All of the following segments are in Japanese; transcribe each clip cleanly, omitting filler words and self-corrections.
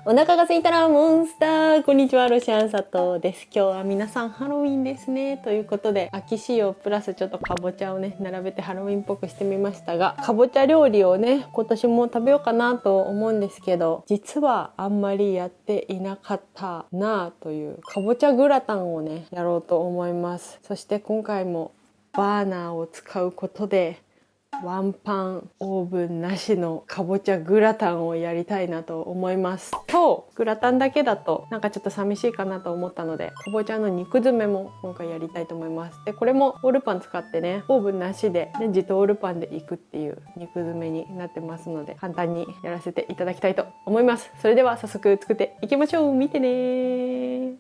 お腹が空いたらモンスター。こんにちは、ロシアン佐藤です。今日は皆さんハロウィンですね。ということで、秋仕様プラスちょっとかぼちゃをね、並べてハロウィンっぽくしてみましたが、かぼちゃ料理をね、今年も食べようかなと思うんですけど、実はあんまりやっていなかったなぁというかぼちゃグラタンをね、やろうと思います。そして今回もバーナーを使うことで、ワンパンオーブンなしのかぼちゃグラタンをやりたいなと思います。とグラタンだけだとなんかちょっと寂しいかなと思ったので、かぼちゃの肉詰めも今回やりたいと思います。でこれもオールパン使ってね、オーブンなしでレンジとオールパンでいくっていう肉詰めになってますので、簡単にやらせていただきたいと思います。それでは早速作っていきましょう。見てね。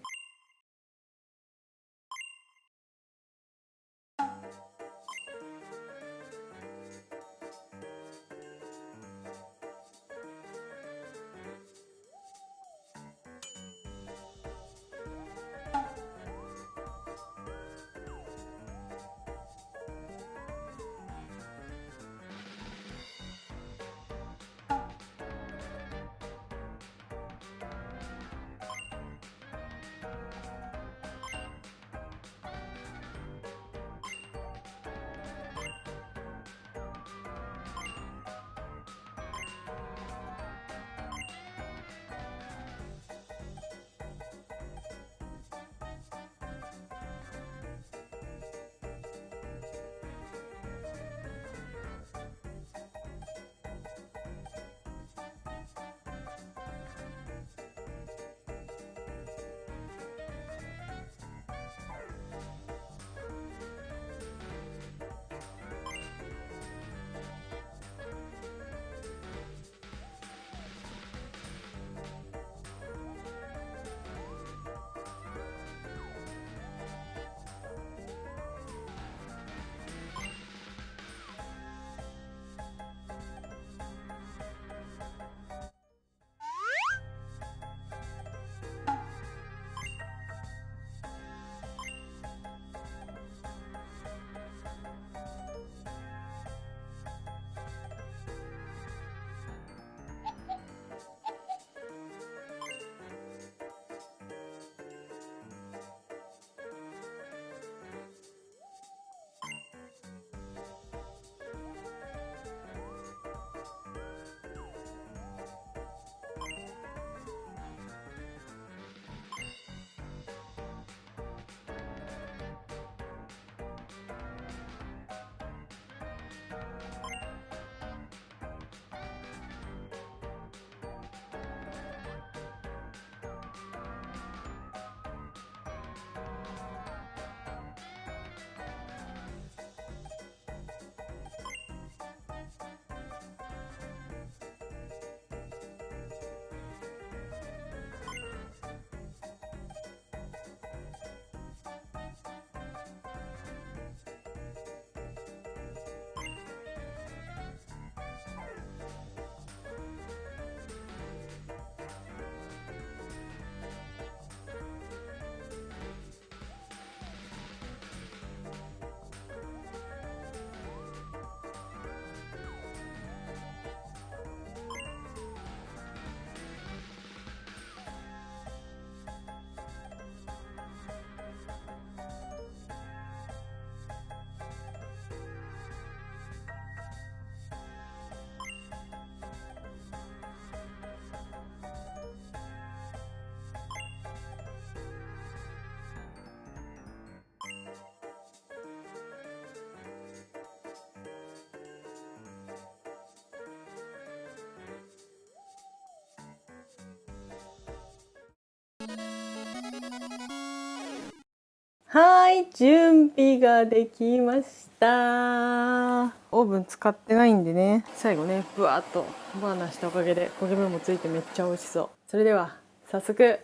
はい、準備ができました。オーブン使ってないんでね、最後ね、ブワーっとバーナーしたおかげで焦げ目もついてめっちゃ美味しそう。それでは早速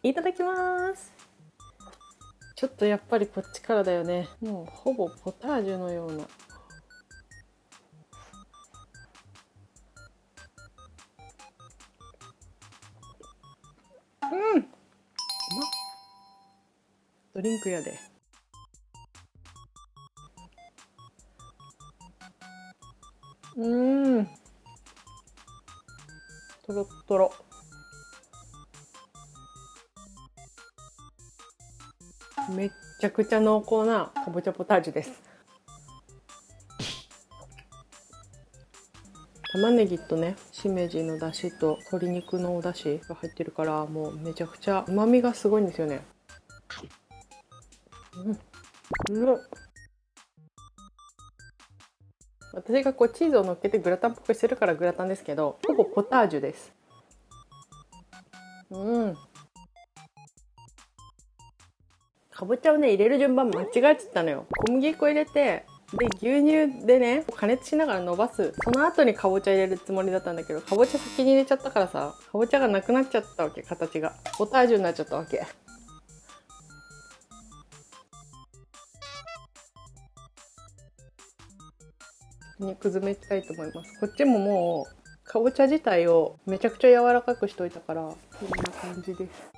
いただきます。ちょっとやっぱりこっちからだよね。もうほぼポタージュのような。うん、うまっ。ドリンクやで。うん。トロットロ。めっちゃくちゃ濃厚なかぼちゃポタージュです。玉ねぎとね、しめじの出汁と鶏肉のお出汁が入ってるから、もうめちゃくちゃ旨味がすごいんですよね。私がこうチーズを乗っけてグラタンっぽくしてるからグラタンですけど、ほぼポタージュです。かぼちゃをね入れる順番間違えてたのよ。小麦粉入れて、で牛乳でね加熱しながら伸ばす、その後にかぼちゃ入れるつもりだったんだけど、かぼちゃ先に入れちゃったからさ、かぼちゃがなくなっちゃったわけ。形がポタージュになっちゃったわけ。肉詰めいきたいと思います。こっちももうかぼちゃ自体をめちゃくちゃ柔らかくしといたから、こんな感じです。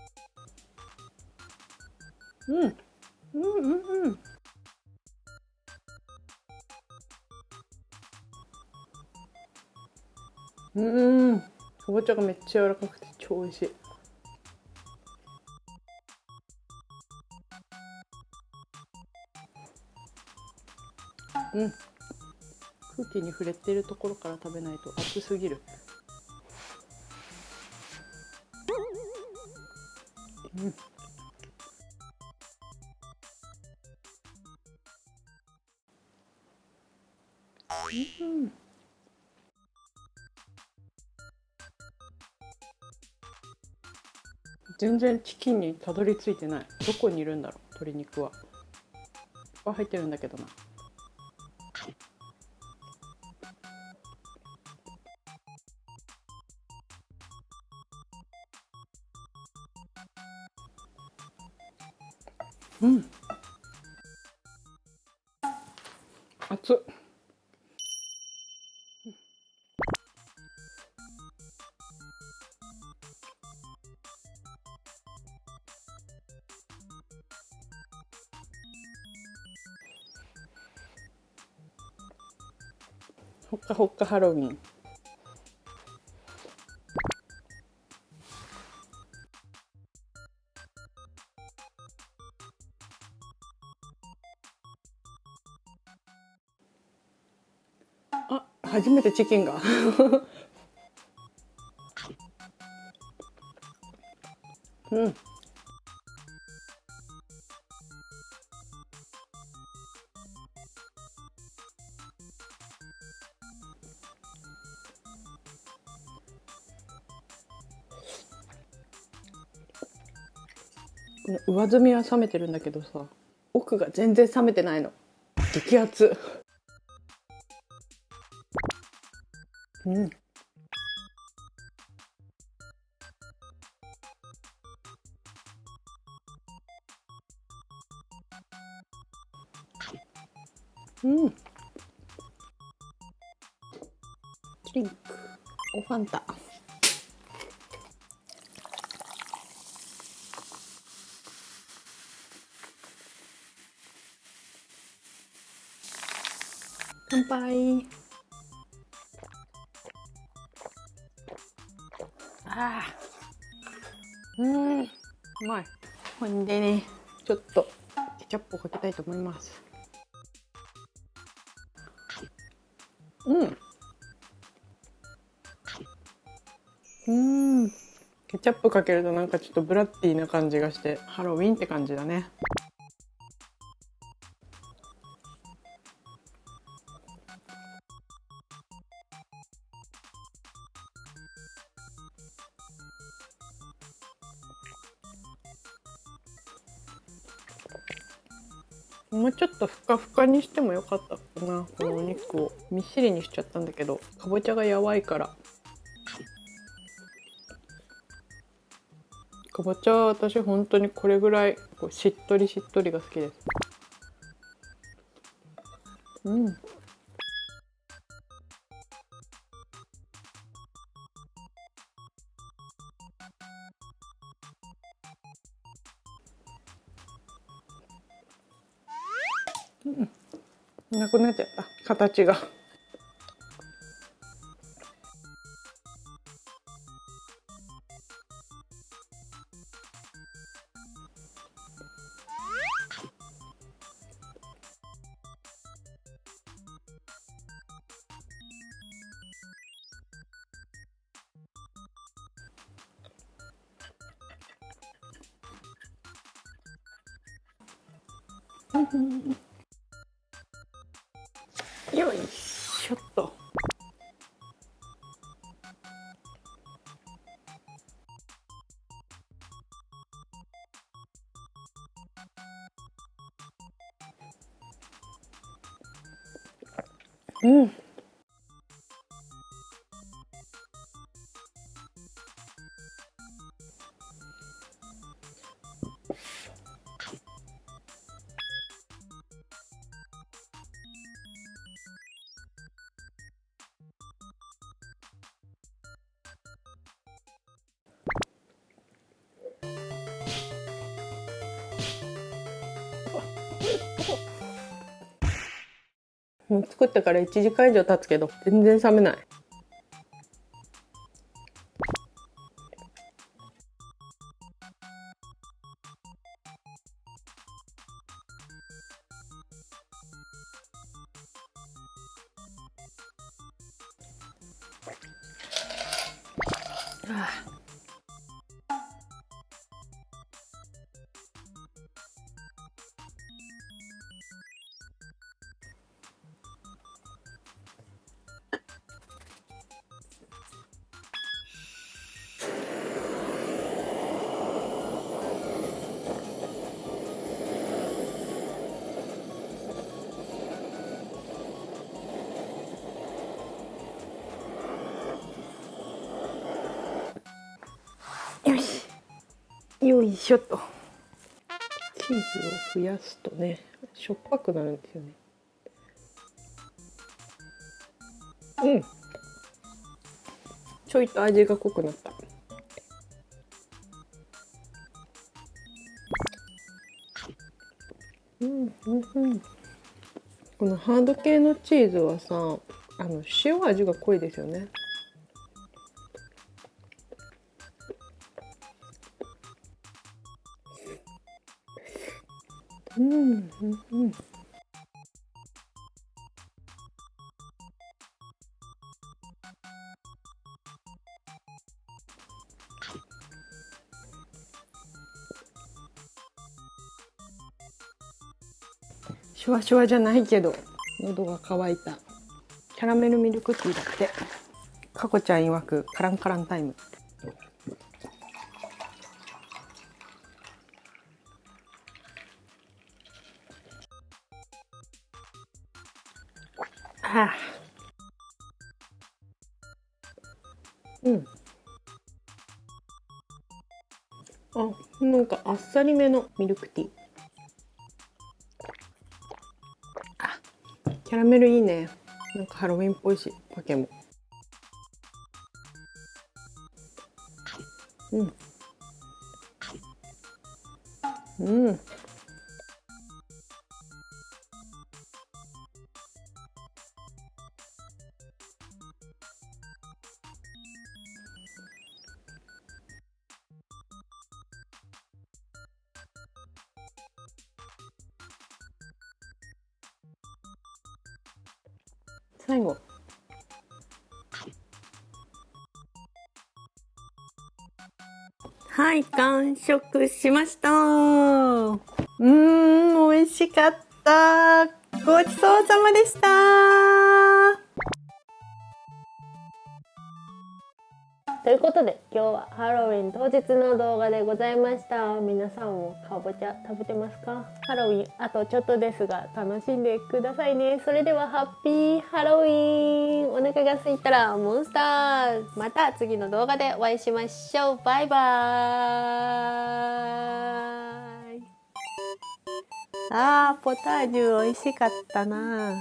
かぼちゃがめっちゃ柔らかくて超美味しい。空気に触れてるところから食べないと熱すぎる。全然チキンにたどり着いてない。どこにいるんだろう、鶏肉は。いっぱい入ってるんだけどな。熱っ。ほっかほっかハロウィン。あ、初めてチキンがこの上澄みは冷めてるんだけどさ、奥が全然冷めてないの。激熱。ドリンク、おファンタ。乾杯。うまい。ほんでね、ちょっとケチャップをかけたいと思います。ケチャップかけるとなんかちょっとブラッディーな感じがしてハロウィンって感じだね。もうちょっとふかふかにしてもよかったかな。このお肉をみっしりにしちゃったんだけど、かぼちゃがやわいから。かぼちゃは私本当にこれぐらいこうしっとりしっとりが好きです。なくなっちゃった形が。よいしょっと。うん。もう作ってから1時間以上経つけど全然冷めない。はあ、よし、よいしょっと。チーズを増やすとね、しょっぱくなるんですよね。うん。ちょいと味が濃くなった。うんうんうん。このハード系のチーズはさ、塩味が濃いですよね。うんうんうん。シュワシュワじゃないけど喉が渇いたキャラメルミルクティーだって。かこちゃん曰くカランカランタイム。はあ、うん。あ、なんかあっさりめのミルクティー。あ、キャラメルいいね。なんかハロウィンっぽいし、パケも。うん。うん。最後。はい、完食しました。美味しかった。ごちそうさまでした。ということで今日はハロウィン当日の動画でございました。皆さんもかぼちゃ食べてますか？ハロウィンあとちょっとですが楽しんでくださいね。それではハッピーハロウィン。お腹が空いたらモンスター。また次の動画でお会いしましょう。バイバーイ。ポタージュ美味しかったな。